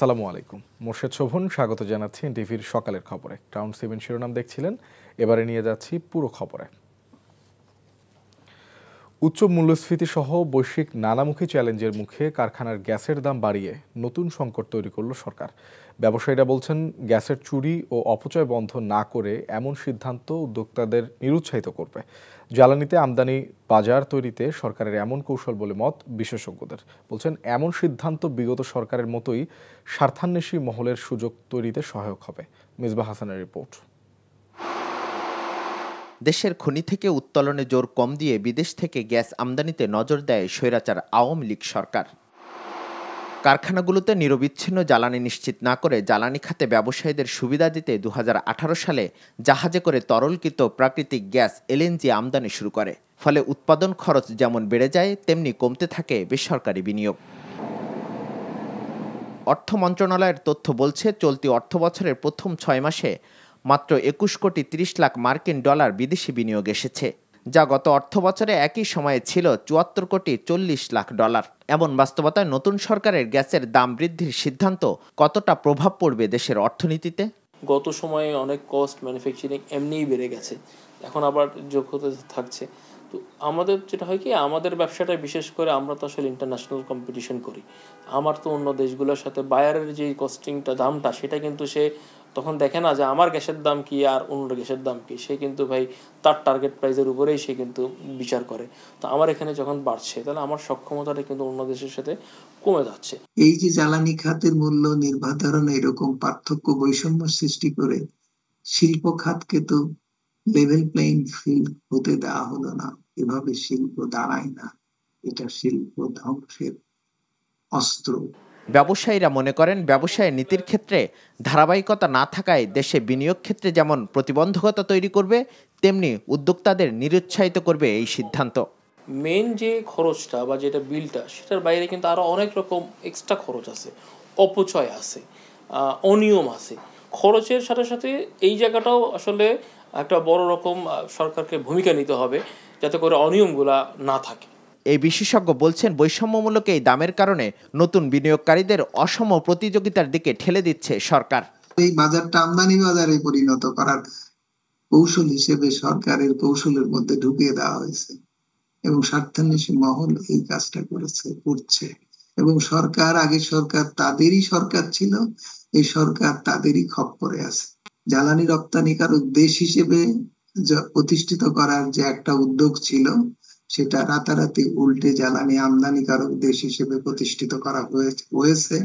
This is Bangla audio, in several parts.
আসসালামু আলাইকুম। মোর্শেদ শোভন স্বাগত জানাচ্ছি টিভির সকালের খবরে। টাউন 7 শিরোনাম দেখছিলেন, এবারে নিয়ে যাচ্ছি পুরো খবরে। উচ্চ মূল্যস্ফীতি সহ বৈশ্বিক নানামুখী চ্যালেঞ্জের মুখে কারখানার গ্যাসের দাম বাড়িয়ে নতুন সংকট তৈরি করল সরকার। ব্যবসায়ীরা বলছেন, গ্যাসের চুরি ও অপচয় বন্ধ না করে এমন সিদ্ধান্ত উদ্যোক্তাদের নিরুৎসাহিত করবে। জ্বালানিতে আমদানি বাজার তৈরিতে সরকারের এমন কৌশল বলে মত বিশেষজ্ঞদের। বলছেন, এমন সিদ্ধান্ত বিগত সরকারের মতোই স্বার্থান্বেষী মহলের সুযোগ তৈরিতে সহায়ক হবে। মিসবাহ হাসানের রিপোর্ট। দেশের খনি থেকে উত্তোলনে জোর কম দিয়ে বিদেশ থেকে গ্যাস আমদানিতে নজর দেয় স্বৈরাচার আওয়ামী লীগ সরকার। কারখানাগুলোতে নিরবিচ্ছিন্ন জ্বালানি নিশ্চিত না করে জ্বালানি খাতে ব্যবসায়ীদের সুবিধা দিতে 2018 সালে জাহাজে করে তরলকৃত প্রাকৃতিক গ্যাস এলএনজি আমদানি শুরু করে। ফলে উৎপাদন খরচ যেমন বেড়ে যায়, তেমনি কমতে থাকে বেসরকারি বিনিয়োগ। অর্থ মন্ত্রণালয়ের তথ্য বলছে, চলতি অর্থবছরের প্রথম 6 মাসে মাত্র 21 কোটি 30 লাখ মার্কিন ডলার বিদেশি বিনিয়োগ এসেছে, যা গত অর্থবছরে একই সময়ে ছিল 74 কোটি 40 লাখ ডলার। এমন বাস্তবতায় নতুন সরকারের গ্যাসের দাম বৃদ্ধির সিদ্ধান্ত কতটা প্রভাব পড়বে দেশের অর্থনীতিতে? গত সময়ে অনেক কস্ট ম্যানুফ্যাকচারিং এমনিই বেড়ে গেছে, এখন আবার যোগ হতে থাকছে। তো আমাদের যেটা হয় কি, আমাদের ব্যবসাটা বিশেষ করে আমরা তো আসলে ইন্টারন্যাশনাল কম্পিটিশন করি। আমার তো অন্য দেশগুলোর সাথে বায়ারের যে কস্টিংটা দামটা, সেটা কিন্তু সে তখন দেখে না যে আমার গ্যাসের দাম কি আর অন্য গ্যাসের দাম কি। সে কিন্তু ভাই তার টার্গেট প্রাইসের উপরেই সে কিন্তু বিচার করে। তো আমার এখানে যখন বাড়ছে, তাহলে আমার সক্ষমতাটা কিন্তু অন্য দেশের সাথে কমে যাচ্ছে। এই যে জ্বালানি খাতের মূল্য নির্ধারণে এরকম পার্থক্য বৈষম্য সৃষ্টি করে শিল্প খাতকে তো লেভেল প্লেইং ফিল্ড হতে দেওয়া হলো না। এভাবে শিল্প দাঁড়ায় না, এটা শিল্প ধ্বংসের অস্ত্র। ব্যবসায়ীরা মনে করেন, ব্যবসায় নীতির ক্ষেত্রে ধারাবাহিকতা না থাকায় দেশে বিনিয়োগ ক্ষেত্রে যেমন প্রতিবন্ধকতা তৈরি করবে, তেমনি উদ্যোক্তাদের নিরুৎসাহিত করবে এই সিদ্ধান্ত। মেন যে খরচটা বা যেটা বিলটা, সেটার বাইরে কিন্তু আরও অনেক রকম এক্সট্রা খরচ আছে, অপচয় আছে, অনিয়ম আছে। খরচের সাথে সাথে এই জায়গাটাও আসলে একটা বড় রকম সরকারকে ভূমিকা নিতে হবে, যাতে করে অনিয়মগুলা না থাকে। এই বিশেষজ্ঞ বলছেন, বৈষম্যমূলক এই দামের কারণে নতুন বিনিয়োগকারীদের অসম প্রতিযোগিতার দিকে ঠেলে দিচ্ছে সরকার। এই বাজারটা আমদানি বাজারে পরিণত করার কৌশল হিসেবে সরকারের কৌশলের মধ্যে ঢুকিয়ে দেওয়া হয়েছে এবং স্বার্থান্বেষী মহল এই কাজটা করছে। এবং আগের সরকার তাদেরই সরকার ছিল, এই সরকার তাদেরই খপ্পরে আছে। জ্বালানি রপ্তানিকারক দেশ হিসেবে প্রতিষ্ঠিত করার যে একটা উদ্যোগ ছিল, সেটা রাতারাতি উল্টে জ্বালানি আমদানিকারক দেশ হিসেবে প্রতিষ্ঠিত করা হয়েছে।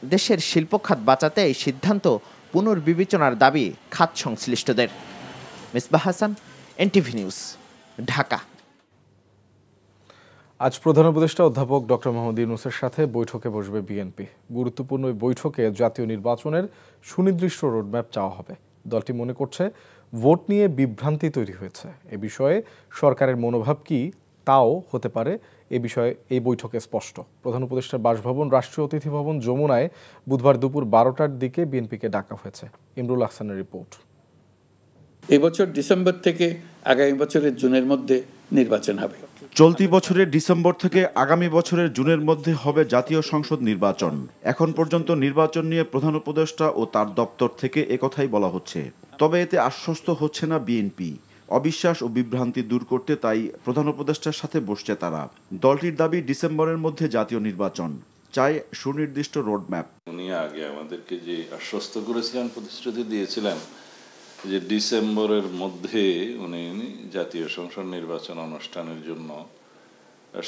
দেশের শিল্প খাত বাঁচাতে এই সিদ্ধান্ত পুনর্বিবেচনার দাবি খাত সংশ্লিষ্টদের। Misbah Hasan, NTV news, Dhaka. আজ প্রধান উপদেষ্টা অধ্যাপক ডক্টর মোহাম্মদ ইউনূসের সাথে বৈঠকে বসবে বিএনপি। গুরুত্বপূর্ণ এই বৈঠকে জাতীয় নির্বাচনের সুনির্দিষ্ট রোডম্যাপ চাওয়া হবে। দলটি মনে করছে, ভোট নিয়ে বিভ্রান্তি তৈরি হয়েছে। এ বিষয়ে সরকারের মনোভাব কি, তাও হতে পারে এ বিষয়ে এই বৈঠকে স্পষ্ট। প্রধান উপদেষ্টার বাসভবন রাষ্ট্রীয় অতিথি ভবন যমুনায় বুধবার দুপুর 12টার দিকে বিএনপিকে ডাকা হয়েছে। ইমরুল আহসানের রিপোর্ট। এবছর ডিসেম্বর থেকে আগামী বছরের জুনের মধ্যে নির্বাচন হবে। চলতি বছরের ডিসেম্বর থেকে আগামী বছরের জুনের মধ্যে হবে জাতীয় সংসদ নির্বাচন। এখন পর্যন্ত নির্বাচন নিয়ে প্রধান উপদেষ্টা ও তার দপ্তর থেকে একথাই বলা হচ্ছে। তবে এতে আশ্বস্ত হচ্ছে না বিএনপি। অবিশ্বাস ও বিভ্রান্তি দূর করতে তাই প্রধান উপদেষ্টার সাথে বসছে তারা। দলটির দাবি, ডিসেম্বরের মধ্যে জাতীয় নির্বাচন চাই, সুনির্দিষ্ট রোডম্যাপ। উনি আগে আমাদেরকে যে আশ্বস্ত করেছিলেন, প্রতিশ্রুতি দিয়েছিলেন যে ডিসেম্বরের মধ্যে উনি জাতীয় সংসদ নির্বাচন অনুষ্ঠানের জন্য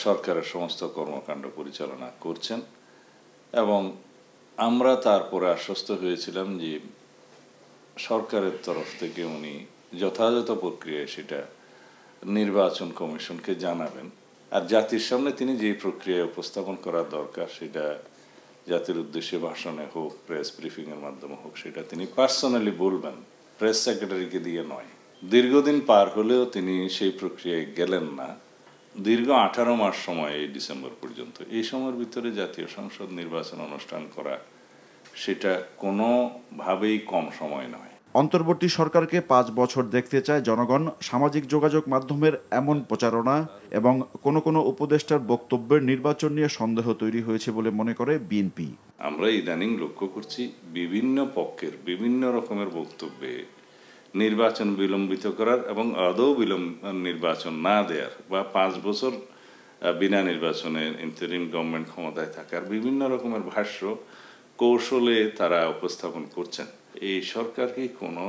সরকারের সমস্ত কর্মকাণ্ড পরিচালনা করছেন, এবং আমরা তারপরে আশ্বস্ত হয়েছিলাম যে সরকারের তরফ থেকে উনি যথাযথ প্রক্রিয়ায় সেটা নির্বাচন কমিশনকে জানাবেন, আর জাতির সামনে তিনি যে প্রক্রিয়ায় উপস্থাপন করার দরকার, সেটা জাতির উদ্দেশ্যে ভাষণে হোক, প্রেস ব্রিফিংয়ের মাধ্যমে হোক, সেটা তিনি পার্সোনালি বলবেন, প্রেস সেক্রেটারিকে দিয়ে নয়। দীর্ঘদিন পার হলেও তিনি সেই প্রক্রিয়ায় গেলেন না। দীর্ঘ 18 মাস সময়, এই ডিসেম্বর পর্যন্ত, এই সময়ের ভিতরে জাতীয় সংসদ নির্বাচন অনুষ্ঠান করা, সেটা কোনোভাবেই কম সময় নয়। অন্তর্বর্তী সরকারকে 5 বছর দেখতে চায় জনগণ। সামাজিক যোগাযোগ মাধ্যমের এমন প্রচারণা এবং কোনো উপদেষ্টার বক্তব্যের নির্বাচন নিয়ে সন্দেহ তৈরি হয়েছে বলে মনে করে বিএনপি। আমরা ইদানিং লক্ষ্য করছি বিভিন্ন পক্ষের বিভিন্ন রকমের বক্তব্যে নির্বাচন বিলম্বিত করার এবং আদৌ নির্বাচন না দেওয়ার বা 5 বছর বিনা নির্বাচনে ইন্টারিম গভর্নমেন্ট ক্ষমতায় থাকার বিভিন্ন রকমের ভাষ্য কৌশলে তারা উপস্থাপন করছেন। এই সরকার কি কোনো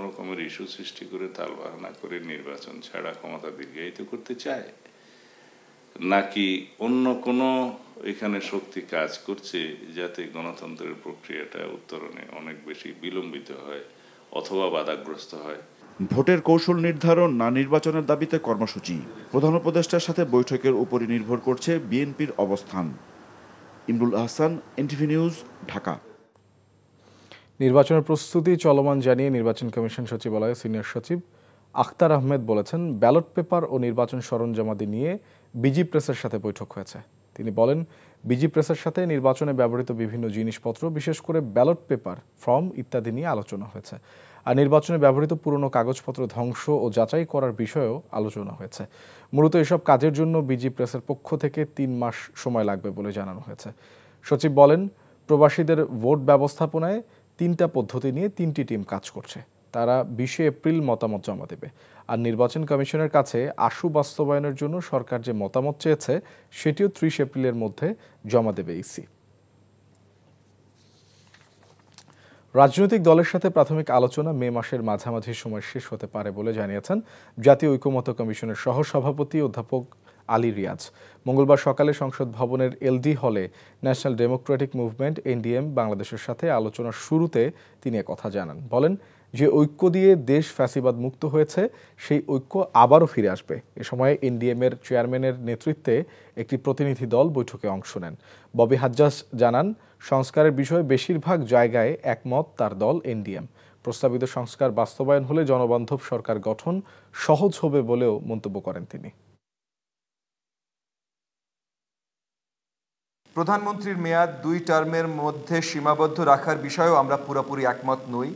রকমের ইস্যু সৃষ্টি করে তালবাহানা করে নির্বাচন ছাড়া ক্ষমতা দীর্ঘায়িত করতে চায়, নাকি অন্য কোনো এখানে শক্তি কাজ করছে যাতে গণতন্ত্রের প্রক্রিয়াটা উত্তরণে অনেক বেশি বিলম্বিত হয় অথবা বাধাগ্রস্ত হয়? ভোটের কৌশল নির্ধারণ না নির্বাচনের দাবিতে কর্মসূচি। প্রধান উপদেষ্টার সাথে বৈঠকের উপরই নির্ভর করছে বিএনপির অবস্থান। Imrul Ahsan, NTV news, Dhaka. নির্বাচনের প্রস্তুতি চলমান জানিয়ে নির্বাচন কমিশন সচিবালয়ের সিনিয়র সচিব আখতার আহমেদ বলেছেন, ব্যালট পেপার ও নির্বাচন সরঞ্জামাদি নিয়ে বিজি প্রেসের সাথে বৈঠক হয়েছে। তিনি বলেন, বিজি প্রেসের সাথে নির্বাচনে ব্যবহৃত বিভিন্ন জিনিসপত্র, বিশেষ করে ব্যালট পেপার, ফর্ম ইত্যাদি নিয়ে আলোচনা হয়েছে। আর নির্বাচনে ব্যবহৃত পুরনো কাগজপত্র ধ্বংস ও যাচাই করার বিষয়েও আলোচনা হয়েছে। মূলত এসব কাজের জন্য বিজি প্রেসের পক্ষ থেকে 3 মাস সময় লাগবে বলে জানানো হয়েছে। সচিব বলেন, প্রবাসীদের ভোট ব্যবস্থাপনায় 3টা পদ্ধতি নিয়ে 3টি টিম কাজ করছে। তারা 20 এপ্রিল মতামত জমা দেবে। আর নির্বাচন কমিশনের কাছে আশু বাস্তবায়নের জন্য সরকার যে মতামত চেয়েছে সেটিও 30 এপ্রিলের মধ্যে জমা দেবে ইসি। রাজনৈতিক দলের সাথে প্রাথমিক আলোচনা মে মাসের মাঝামাঝি সময় শেষ হতে পারে বলে জানিয়েছেন জাতীয় ঐকমত্য কমিশনের সহসভাপতি অধ্যাপক আলী রিয়াজ। মঙ্গলবার সকালে সংসদ ভবনের এলডি হলে ন্যাশনাল ডেমোক্রেটিক মুভমেন্ট এনডিএম বাংলাদেশের সাথে আলোচনার শুরুতে তিনি কথা জানান। বলেন, যে ঐক্য দিয়ে দেশ ফ্যাসিবাদ মুক্ত হয়েছে সেই ঐক্য আবারও ফিরে আসবে। এ সময় এনডিএমের চেয়ারম্যানের নেতৃত্বে একটি প্রতিনিধি দল বৈঠকে অংশ নেন। ববি হাজ্জাজ জানান, সংস্কারের বিষয়ে বেশিরভাগ জায়গায় একমত তার দল এনডিএম। প্রস্তাবিত সংস্কার বাস্তবায়ন হলে জনবান্ধব সরকার গঠন সহজ হবে বলেও মন্তব্য করেন তিনি। প্রধানমন্ত্রীর মেয়াদ 2 টার্মের মধ্যে সীমাবদ্ধ রাখার বিষয়েও আমরা পুরোপুরি একমত নই।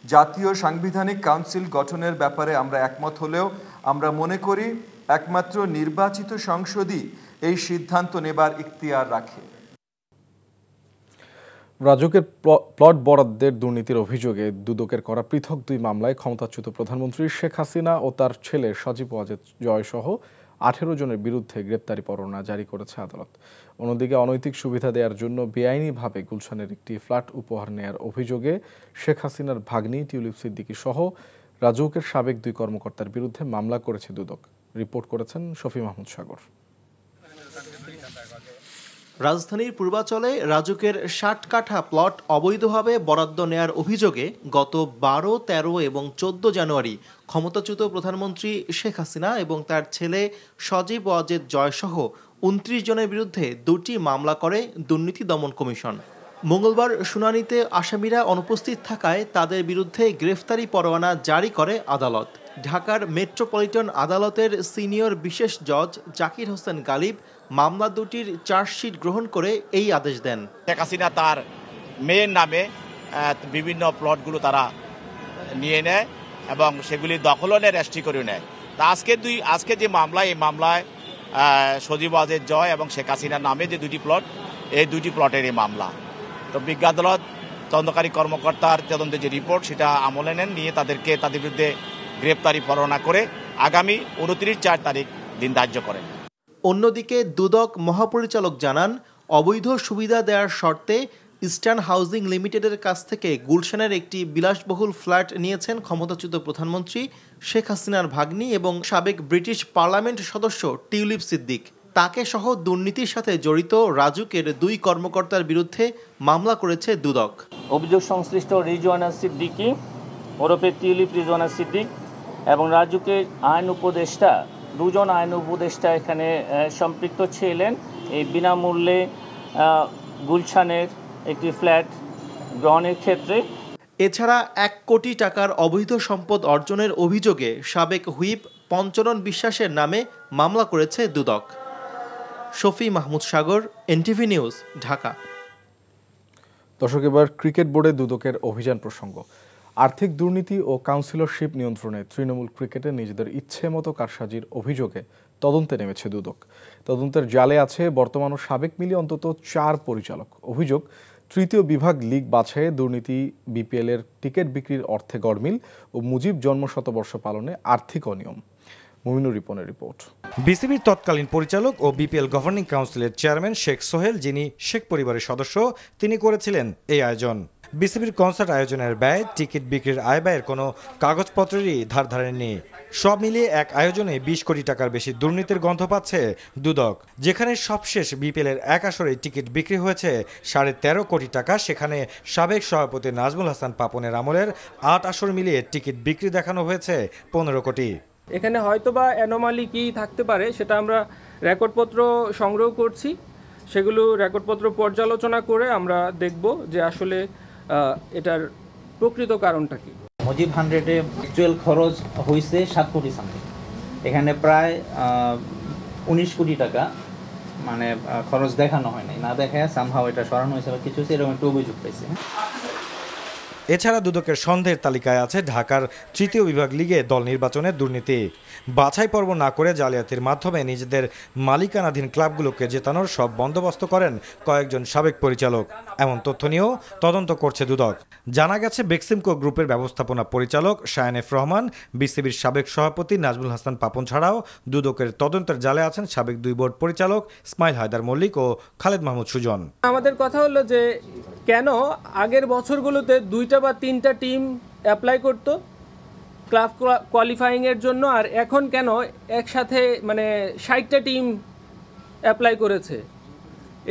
জাতীয় সাংবিধানিক কাউন্সিল গঠনের ব্যাপারে আমরা একমত হলেও আমরা মনে করি একমাত্র নির্বাচিত সংসদই এই সিদ্ধান্ত নেবার ইখতিয়ার রাখে। রাজুকের প্লট বরাদ্দের দুর্নীতির অভিযোগে দুদকের করা পৃথক 2 মামলায় ক্ষমতাচ্যুত প্রধানমন্ত্রী শেখ হাসিনা ও তার ছেলে সজীব ওয়াজেদ জয় সহ 18 জনের বিরুদ্ধে গ্রেপ্তারি পরোয়ানা জারি করেছে আদালত। অন্যদিকে অনৈতিক সুবিধা দেওয়ার জন্য বেআইনিভাবে গুলশানের একটি ফ্ল্যাট উপহার নেয়ার অভিযোগে শেখ হাসিনার ভাগ্নি টিউলিপ সিদ্দিকী সহ রাজউকের সাবেক 2 কর্মকর্তার বিরুদ্ধে মামলা করেছে দুদক। রিপোর্ট করেছেন শফি মাহমুদ সাগর। রাজধানীর পূর্বাচলে রাজুকের 60 কাঠা প্লট অবৈধভাবে বরাদ্দ নেয়ার অভিযোগে গত 12, 13 এবং 14 জানুয়ারি ক্ষমতাচ্যুত প্রধানমন্ত্রী শেখ হাসিনা এবং তার ছেলে সজীব ওয়াজেদ জয় সহ 29 জনের বিরুদ্ধে 2টি মামলা করে দুর্নীতি দমন কমিশন। মঙ্গলবার শুনানিতে আসামিরা অনুপস্থিত থাকায় তাদের বিরুদ্ধে গ্রেফতারি পরোয়ানা জারি করে আদালত। ঢাকার মেট্রোপলিটন আদালতের সিনিয়র বিশেষ জজ জাকির হোসেন গালিব মামলা দুটির চার্জশিট গ্রহণ করে এই আদেশ দেন। শেখ হাসিনা তার মেয়ের নামে বিভিন্ন প্লটগুলো তারা নিয়ে নেয় এবং সেগুলি দখলনে রেজিস্ট্রি করে নেয়। তা আজকে যে মামলা, এই মামলায় সজীব ওয়াজেদ জয় এবং শেখ হাসিনার নামে যে 2টি প্লট, এই 2টি প্লটের এই মামলা। তো বিজ্ঞ আদালত তদন্তকারী কর্মকর্তার তদন্তের যে রিপোর্ট সেটা আমলে নেন, নিয়ে তাদের বিরুদ্ধে গ্রেপ্তারি পরোয়ানা করে আগামী 29/4 তারিখ দিন ধার্য করেন। অন্যদিকে দুদক মহাপরিচালক জানান, অবৈধ সুবিধা দেওয়ার শর্তে ইস্টার্ন হাউজিং লিমিটেডের কাছ থেকে গুলশানের একটি বিলাসবহুল ফ্ল্যাট নিয়েছেন ক্ষমতাচ্যুত প্রধানমন্ত্রী শেখ হাসিনার ভাগ্নি এবং সাবেক ব্রিটিশ পার্লামেন্ট সদস্য টিউলিপ সিদ্দিক। তাকে সহ দুর্নীতির সাথে জড়িত রাজুকের 2 কর্মকর্তার বিরুদ্ধে মামলা করেছে দুদক। অভিযোগ সংশ্লিষ্ট রিজওয়ানা সিদ্দিকী ওরফে টিউলিপ রিজওয়ানা সিদ্দিক এবং রাজুকের আইন উপদেষ্টা, 2 জন আইন উপদেষ্টা এখানে সম্পৃক্ত ছিলেন এই বিনামূল্যে গুলশানের একটি ফ্ল্যাট গ্রহণের ক্ষেত্রে। এছাড়া 1 কোটি টাকার অবৈধ সম্পদ অর্জনের অভিযোগে সাবেক হুইপ পঞ্চরণ বিশ্বাসের নামে মামলা করেছে দুদক। শফি মাহমুদ সাগর, এনটিভি নিউজ, ঢাকা। দর্শক, এবার ক্রিকেট বোর্ডে দুদকের অভিযান প্রসঙ্গ। আর্থিক দুর্নীতি ও কাউন্সিলরশিপ নিয়ন্ত্রণে তৃণমূল ক্রিকেটে নিজেদের ইচ্ছে মতো কারসাজির অভিযোগে তদন্তে নেমেছে দুদক। তদন্তের জালে আছে বর্তমান ও সাবেক মিলিয়ে অন্তত 4 পরিচালক। অভিযোগ, তৃতীয় বিভাগ লিগ বাছাইয়ে দুর্নীতি, বিপিএলের টিকিট বিক্রির অর্থে গড়মিল ও মুজিব জন্ম শতবর্ষ পালনে আর্থিক অনিয়ম। মুমিনুর রিপনের রিপোর্ট। বিসিবির তৎকালীন পরিচালক ও বিপিএল গভর্নিং কাউন্সিলের চেয়ারম্যান শেখ সোহেল, যিনি শেখ পরিবারের সদস্য, তিনি করেছিলেন এই আয়োজন। বিসিবির কনসার্ট আয়োজনের ব্যয়, টিকিট বিক্রির আয় ব্যয়ের কোনো কাগজপত্রেরই ধার ধারেননি। সব মিলিয়ে এক আয়োজনে 20 কোটি টাকার বেশি দুর্নীতির গন্ধ পাচ্ছে দুদক। যেখানে সবশেষ বিপিএলের এক আসরে টিকিট বিক্রি হয়েছে 13.5 কোটি টাকা, সেখানে সাবেক সভাপতি নাজমুল হাসান পাপনের আমলের 8 আসর মিলিয়ে টিকিট বিক্রি দেখানো হয়েছে 15 কোটি। এখানে হয়তোবা অ্যানোমালি কি থাকতে পারে সেটা আমরা রেকর্ডপত্র সংগ্রহ করছি, সেগুলো রেকর্ডপত্র পর্যালোচনা করে আমরা দেখব যে আসলে এটার প্রকৃত কারণটা কি। মুজিব 100-এ অ্যাকচুয়াল খরচ হয়েছে 7 কোটি সামথিং, এখানে প্রায় 19 কোটি টাকা মানে খরচ দেখানো হয় নাই, না দেখায় সামহাও এটা সরানো হয়েছে বা কিছু এরকম একটা অভিযোগ পেয়েছে। এছাড়া দুদকের সন্দেহের তালিকায় আছে ঢাকার তৃতীয় বিভাগ লিগে দল নির্বাচনের দুর্নীতি। বাছাই পর্ব না করে জালিয়াতির মাধ্যমে নিজেদের মালিকানাধীন ক্লাবগুলোকে জেতানোর সব বন্দোবস্ত করেন কয়েকজন সাবেক পরিচালক। এমন তথ্য নিয়েও তদন্ত করছে দুদক। জানা গেছে বেক্সিমকো গ্রুপের ব্যবস্থাপনা পরিচালক শায়ান এফ রহমান, বিসিবির সাবেক সভাপতি নাজমুল হাসান পাপন ছাড়াও দুদকের তদন্তের জালে আছেন সাবেক 2 বোর্ড পরিচালক ইসমাইল হায়দার মল্লিক ও খালেদ মাহমুদ সুজন। আমাদের কথা হলো যে কেন আগের বছরগুলোতে 2টা বা 3টা টিম অ্যাপ্লাই করতো ক্লাব কোয়ালিফাইংয়ের জন্য, আর এখন কেন একসাথে মানে 60টা টিম অ্যাপ্লাই করেছে।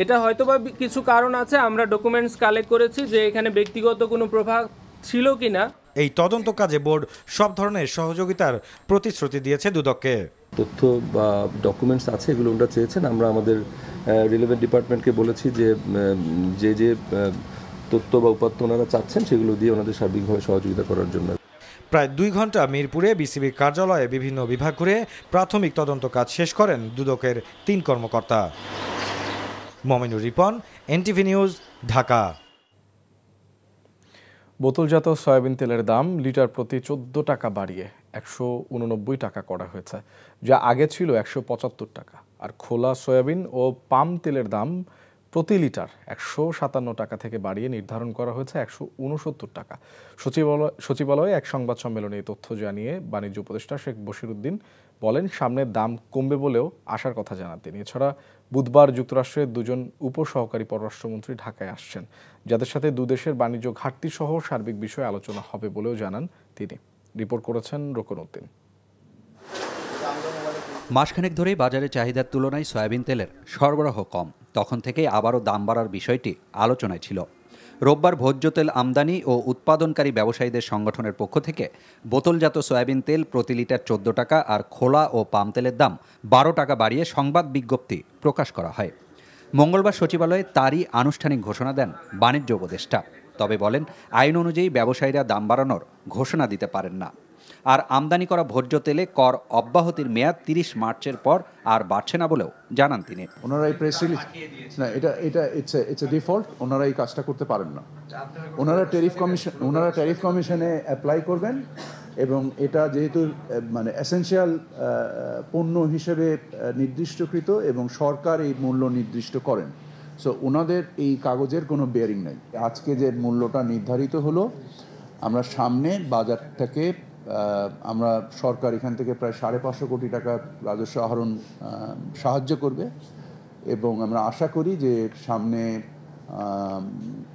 এটা হয়তোবা কিছু কারণ আছে, আমরা ডকুমেন্টস কালেক্ট করেছি যে এখানে ব্যক্তিগত কোনো প্রভাব ছিল কিনা। এই তদন্ত কাজে বোর্ড সব ধরনের সহযোগিতার প্রতিশ্রুতি দিয়েছে দুদককে। তথ্য বা ডকুমেন্টস আছে, এগুলো ওনারা চেয়েছেন, আমরা আমাদের রিলেভেন্ট ডিপার্টমেন্টকে বলেছি যে যে তথ্য বা উপাত্ত ওনারা চাচ্ছেন সেগুলো দিয়ে ওনাদের সার্বিকভাবে সহযোগিতা করার জন্য। প্রায় 2 ঘন্টা মিরপুরে বিসিবির কার্যালয়ে বিভিন্ন বিভাগ ঘুরে প্রাথমিক তদন্ত কাজ শেষ করেন দুদকের 3 কর্মকর্তা। Muminur Ripon, NTV news, Dhaka. বোতলজাত সয়াবিন তেলের দাম লিটার প্রতি 14 টাকা বাড়িয়ে 189 টাকা করা হয়েছে, যা আগে ছিল 175 টাকা। আর খোলা সয়াবিন ও পাম তেলের দাম প্রতি লিটার 157 টাকা থেকে বাড়িয়ে নির্ধারণ করা হয়েছে 169 টাকা। সচিবালয়ে এক সংবাদ সম্মেলনে এই তথ্য জানিয়ে বাণিজ্য উপদেষ্টা শেখ বশিরউদ্দিন বলেন, সামনে দাম কমবে বলেও আশার কথা জানান তিনি। এছাড়া বুধবার যুক্তরাষ্ট্রের 2 জন উপসহকারী পররাষ্ট্রমন্ত্রী ঢাকায় আসছেন, যাদের সাথে দুদেশের বাণিজ্য ঘাটতি সহ সার্বিক বিষয়ে আলোচনা হবে বলেও জানান তিনি। রিপোর্ট করেছেন রোকন উদ্দিন। মাসখানেক ধরেই বাজারে চাহিদার তুলনায় সয়াবিন তেলের সরবরাহ কম, তখন থেকেই আবারও দাম বাড়ার বিষয়টি আলোচনায় ছিল। রোববার ভোজ্য তেল আমদানি ও উৎপাদনকারী ব্যবসায়ীদের সংগঠনের পক্ষ থেকে বোতলজাত সয়াবিন তেল প্রতি লিটার 14 টাকা আর খোলা ও পাম তেলের দাম 12 টাকা বাড়িয়ে সংবাদ বিজ্ঞপ্তি প্রকাশ করা হয়। মঙ্গলবার সচিবালয়ে তারই আনুষ্ঠানিক ঘোষণা দেন বাণিজ্য উপদেষ্টা। তবে বলেন, আইন অনুযায়ী ব্যবসায়ীরা দাম বাড়ানোর ঘোষণা দিতে পারেন না। আর আমদানি করা ভোজ্য তেলে কর অব্যাহতির মেয়াদ 30 মার্চের পর আর বাড়ছে না বলেও জানান তিনি। ওনারা এই প্রেস রিলিজ না, এটা ইটস এ ডিফল্ট, ওনারা এই কাজটা করতে পারেন না। ওনারা ট্যারিফ কমিশনে অ্যাপ্লাই করবেন, এবং এটা যেহেতু মানে এসেনশিয়াল পণ্য হিসেবে নির্দিষ্টকৃত এবং সরকার এই মূল্য নির্দিষ্ট করেন, সো ওনাদের এই কাগজের কোনো বেয়ারিং নাই। আজকে যে মূল্যটা নির্ধারিত হলো, আমরা সামনে বাজার থেকে আমরা সরকার এখান থেকে প্রায় 550 কোটি টাকা রাজস্ব আহরণ সাহায্য করবে, এবং আমরা আশা করি যে সামনে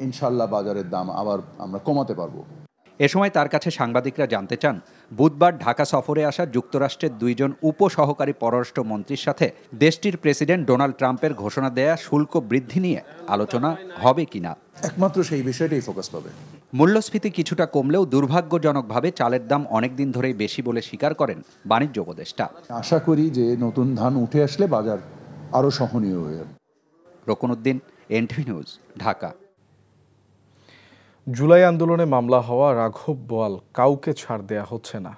ইনশাল্লাহ বাজারের দাম আবার আমরা কমাতে পারবো। এ সময় তার কাছে সাংবাদিকরা জানতে চান, বুধবার ঢাকা সফরে আসা যুক্তরাষ্ট্রের 2 জন উপসহকারী পররাষ্ট্র মন্ত্রীর সাথে দেশটির প্রেসিডেন্ট ডোনাল্ড ট্রাম্পের ঘোষণা দেয়া শুল্ক বৃদ্ধি নিয়ে আলোচনা হবে কিনা। একমাত্র সেই বিষয়টাই ফোকাস পাবে। মূল্যস্ফীতি কিছুটা কমলেও দুর্ভাগ্যজনকভাবে চালের দাম অনেক দিন ধরেই বেশি বলে স্বীকার করেন বাণিজ্য উপদেষ্টা। আশা করি যে নতুন ধান উঠে আসলে বাজার আরও সহনীয় হয়ে যাবে। রোকন উদ্দিন, এনটিভি নিউজ, ঢাকা। জুলাই আন্দোলনে মামলা হওয়া রাঘব বোয়াল কাউকে ছাড় দেয়া হচ্ছে না,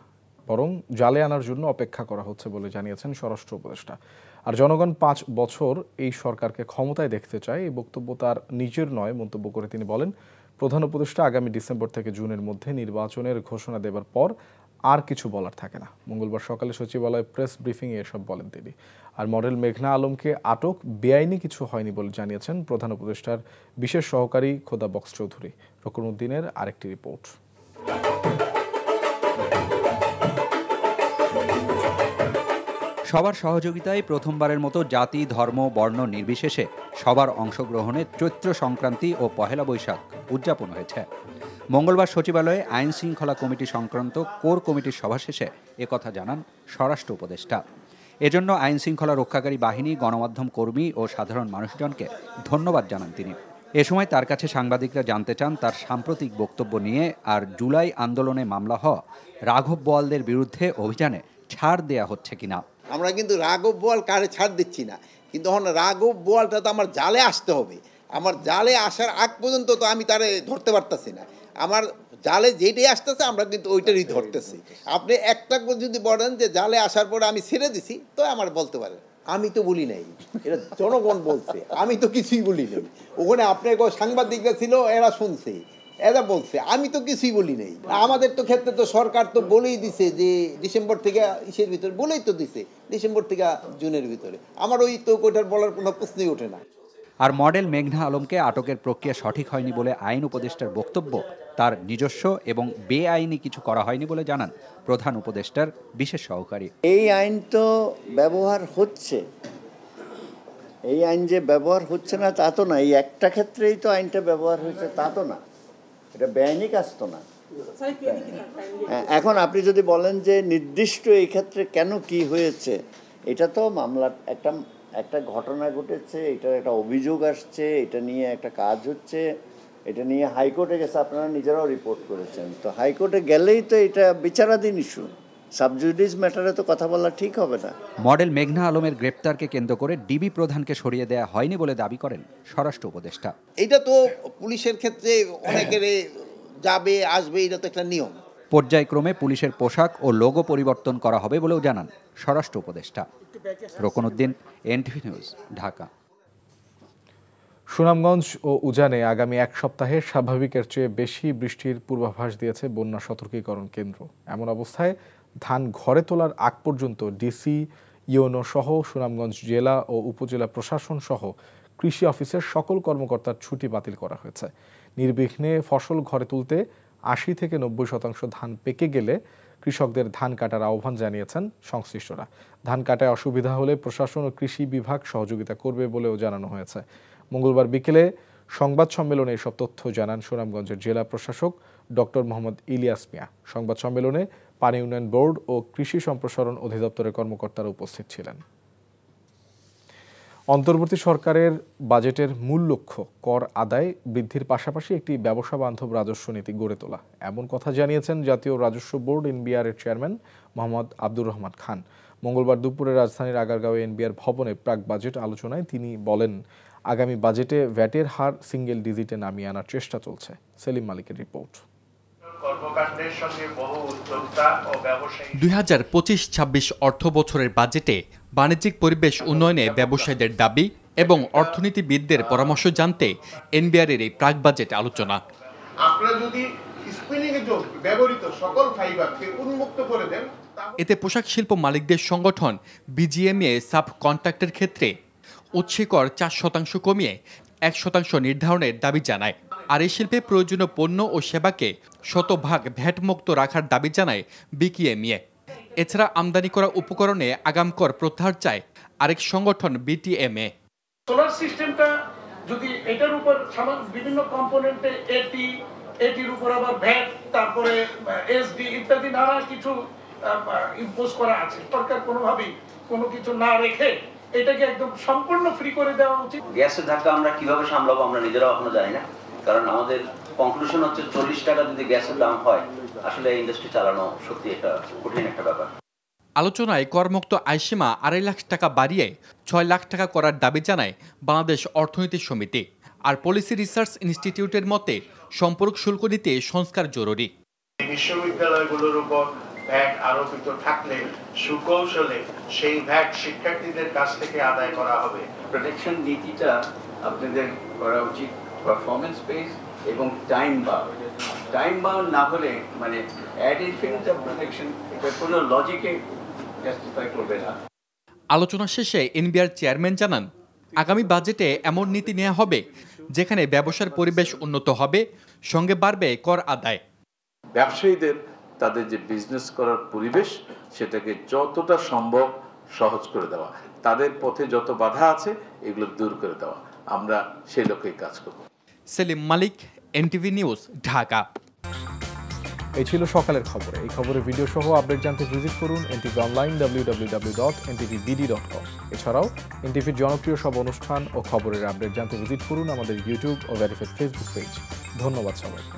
বরং জালে আনার জন্য অপেক্ষা করা হচ্ছে বলে জানিয়েছেন স্বরাষ্ট্র উপদেষ্টা। আর জনগণ 5 বছর এই সরকারকে ক্ষমতায় দেখতে চায়, এই বক্তব্য তার নিজের নয়। মন্তব্য করে তিনি বলেন, প্রধান উপদেষ্টা আগামী ডিসেম্বর থেকে জুনের মধ্যে নির্বাচনের ঘোষণা দেবার পর আর কিছু বলার থাকে না। মঙ্গলবার সকালে সচিবালয় প্রেস ব্রিফিংয়ে এসব বলেন তিনি। আর মডেল মেঘনা আলমকে আটক বেআইনি কিছু হয়নি বলে জানিয়েছেন প্রধান উপদেষ্টার বিশেষ সহকারী খোদা বক্স চৌধুরী। রকুনউদ্দিনের আরেকটি রিপোর্ট। সবার সহযোগিতায় প্রথমবারের মতো জাতি, ধর্ম, বর্ণ নির্বিশেষে সবার অংশগ্রহণে চৈত্র সংক্রান্তি ও পহেলা বৈশাখ উদযাপন হয়েছে। মঙ্গলবার সচিবালয়ে আইন শৃঙ্খলা কমিটি সংক্রান্ত কোর কমিটির সভা শেষে একথা জানান স্বরাষ্ট্র উপদেষ্টা। এজন্য আইন শৃঙ্খলা রক্ষাকারী বাহিনী, গণমাধ্যম কর্মী ও সাধারণ মানুষজনকে ধন্যবাদ জানান তিনি। এ সময় তার কাছে সাংবাদিকরা জানতে চান তার সাম্প্রতিক বক্তব্য নিয়ে আর জুলাই আন্দোলনে মামলা হওয়া রাঘব বোয়ালদের বিরুদ্ধে অভিযানে ছাড় দেয়া হচ্ছে কিনা। আমরা কিন্তু রাঘব বোয়াল কারে ছাড় দিচ্ছি না, কিন্তু এখন রাঘব বোয়ালটা তো আমার জালে আসতে হবে। আমার জালে আসার আগ পর্যন্ত তো আমি তারে ধরতে পারতেছি না। আমার জালে যেটাই আসতেছে আমরা কিন্তু ওইটারই ধরতেছি। আপনি একটা যদি বলেন যে জালে আসার পরে আমি ছেড়ে দিছি, তো আমার বলতে পারেন আমি তো বলি নাই, এটা জনগণ বলছে, আমি তো কিছুই বলি নাই। ওখানে আপনার সাংবাদিকরা ছিল, এরা শুনছে, এরা বলছে, আমি তো কিছুই বলি নাই। আমাদের তো ক্ষেত্রে তো সরকার তো বলেই দিছে যে ডিসেম্বর থেকে ইসের ভিতরে, বলেই তো দিছে ডিসেম্বর থেকে জুনের ভিতরে। আমার ওই তো ওইটার বলার কোনো প্রশ্নই ওঠে না। আর মডেল মেঘনা আলমকে আটকের প্রক্রিয়া সঠিক হয়নি বলে আইন উপদেষ্টার বক্তব্য তার নিজস্ব এবং বেআইনি কিছু করা হয়নি বলে জানান প্রধান উপদেষ্টার বিশেষ সহকারী। এই আইন তো ব্যবহার হচ্ছে, এই আইন যে ব্যবহার হচ্ছে না তা তো না, এই একটা ক্ষেত্রেই তো আইনটা ব্যবহার হয়েছে তা তো না, এটা বেআইনি কাজ তো না। এখন আপনি যদি বলেন যে নির্দিষ্ট এই ক্ষেত্রে কেন কি হয়েছে, এটা তো মামলা একটা ঘটনা ঘটেছে, এটার একটা অভিযোগ আসছে, এটা নিয়ে একটা কাজ হচ্ছে, এটা নিয়ে হাইকোর্টে গেছে, আপনারা নিজেরাও রিপোর্ট করেছেন। তো হাইকোর্টে গেলেই তো এটা বিচারাধীন ইস্যু, সাবজুডিস ম্যাটারে তো কথা বলা ঠিক হবে না। মডেল মেঘনা আলমের গ্রেপ্তারকে কেন্দ্র করে ডিবি প্রধানকে সরিয়ে দেয়া হয়নি বলে দাবি করেন স্বরাষ্ট্র উপদেষ্টা। এটা তো পুলিশের ক্ষেত্রে অনেকের যাবে আসবে, এটা তো একটা নিয়ম। পর্যায়ক্রমে পুলিশের পোশাক ও লোগো পরিবর্তন করা হবে বলেও জানান স্বরাষ্ট্র উপদেষ্টা। রকুনউদ্দিন, এনটিভি নিউজ, ঢাকা। সুনামগঞ্জ ও উজানে আগামী এক সপ্তাহে স্বাভাবিকের চেয়ে বেশি বৃষ্টির পূর্বাভাস দিয়েছে বন্যা সতর্কীকরণ কেন্দ্র। এমন অবস্থায় ধান ঘরে তোলার আগ পর্যন্ত ডিসি, ইউনো সহ সুনামগঞ্জ জেলা ও উপজেলা প্রশাসন সহ কৃষি অফিসের সকল কর্মকর্তার ছুটি বাতিল করা হয়েছে। নির্বিঘ্নে ফসল ঘরে তুলতে ৮০ থেকে ৯০% ধান পেকে গেলে কৃষকদের ধান কাটার আহ্বান জানিয়েছেন সংশ্লিষ্টরা। ধান কাটায় অসুবিধা হলে প্রশাসন ও কৃষি বিভাগ সহযোগিতা করবে বলেও জানানো হয়েছে। মঙ্গলবার বিকেলে সংবাদ সম্মেলনে এসব তথ্য জানান সুনামগঞ্জের জেলা প্রশাসক ডক্টর মোহাম্মদ ইলিয়াস মিয়া। সংবাদ সম্মেলনে পানি উন্নয়ন বোর্ড ও কৃষি সম্প্রসারণ অধিদপ্তরের কর্মকর্তারা উপস্থিত ছিলেন। অন্তর্বর্তী সরকারের বাজেটের মূল লক্ষ্য কর আদায় বৃদ্ধির পাশাপাশি একটি ব্যবসা বান্ধব রাজস্ব নীতি গড়ে তোলা, এমন কথা জানিয়েছেন জাতীয় রাজস্ব বোর্ড এনবিআর এর চেয়ারম্যান মোহাম্মদ আব্দুর রহমান খান। মঙ্গলবার দুপুরে রাজধানীর আগারগাঁওয়ে এনবিআর ভবনে প্রাক বাজেট আলোচনায় তিনি বলেন, আগামী বাজেটে ভ্যাটের হার সিঙ্গেল ডিজিটে নামিয়ে আনার চেষ্টা চলছে। সেলিম মালিকের রিপোর্ট। 2025-26 অর্থ বছরের বাজেটে বাণিজ্যিক পরিবেশ উন্নয়নে ব্যবসায়ীদের দাবি এবং অর্থনীতিবিদদের পরামর্শ জানতে এনবিআরের এই প্রাক বাজেট আলোচনা। আপনারা যদি স্পিনিং এ ব্যবহৃত সকল ফাইবারকে উন্মুক্ত করে দেন, এতে পোশাক শিল্প মালিকদের সংগঠন বিজিএমএ সাব কন্ট্রাক্টের ক্ষেত্রে উৎসেকর 4% কমিয়ে 1% নির্ধারণের দাবি জানায়। আর এই শিল্পে প্রয়োজনীয় পণ্য ও সেবাকে 100% ভ্যাট মুক্ত রাখার দাবি জানায় বিকিএমএ। এছাড়া আমদানি করা উপকরণে আগাম কর প্রত্যাহার চায় আরেক সংগঠন বিটিএমএ। সোলার সিস্টেমটা যদি এটার উপর বিভিন্ন কম্পোনেন্টে এটির উপর আবার ভ্যাট, তারপরে এসডি ইত্যাদি নানা কিছু ইম্পোজ করা আছে, সরকার কোনোভাবেই কোনো কিছু না রেখে এটাকে একদম সম্পূর্ণ ফ্রি করে দেওয়া উচিত। গ্যাসের ধাক্কা আমরা কিভাবে সামলাবো আমরা নিজেরাও এখনো জানি না, কারণ আমাদের কনক্লুশন হচ্ছে 40 টাকা যদি গ্যাসের দাম হয়, আসলে ইন্ডাস্ট্রি চালানো সত্যি একটা কঠিন একটা ব্যাপার। আলোচনায় করমুক্ত আয়সীমা 2.5 লাখ টাকা বাড়িয়ে 6 লাখ টাকা করার দাবি জানায় বাংলাদেশ অর্থনীতি সমিতি। আর পলিসি রিসার্চ ইনস্টিটিউটের মতে সম্পর্ক শুল্ক নীতি সংস্কার জরুরি। বিশ্ববিদ্যালয়গুলোর উপর ভ্যাট আরোপিত থাকলে সুকৌশলে সেই ভ্যাট শিক্ষার্থীদের কাছ থেকে আদায় করা হবে। প্রোটেকশন নীতিটা আপনাদের করা উচিত পারফরম্যান্স বেস এবং টাইম বাউন্ড না হলে মানে অ্যাড ইনফিনিটিভ প্রোটেকশন এটা কোনো লজিকে জাস্টিফাই করবে না। আলোচনা শেষে এনবিআর চেয়ারম্যান জানান, আগামী বাজেটে এমন নীতি নেওয়া হবে যেখানে ব্যবসার পরিবেশ উন্নত হবে, সঙ্গে বাড়বে কর আদায়। ব্যবসায়ীদের তাদের যে বিজনেস করার পরিবেশ সেটাকে যতটা সম্ভব সহজ করে দেওয়া, তাদের পথে যত বাধা আছে এগুলো দূর করে দেওয়া, আমরা সেই লক্ষ্যেই কাজ করব। সেলিম মালিক, এনটিভি নিউজ, ঢাকা। এই ছিল সকালের খবর। এই খবরের ভিডিও সহ আপডেট জানতে ভিজিট করুন এনটিভি অনলাইন www.ntvbd.com। এছাড়াও এনটিভির জনপ্রিয় সব অনুষ্ঠান ও খবরের আপডেট জানতে ভিজিট করুন আমাদের ইউটিউব ও ভেরিফাইড ফেসবুক পেজ। ধন্যবাদ সবাইকে।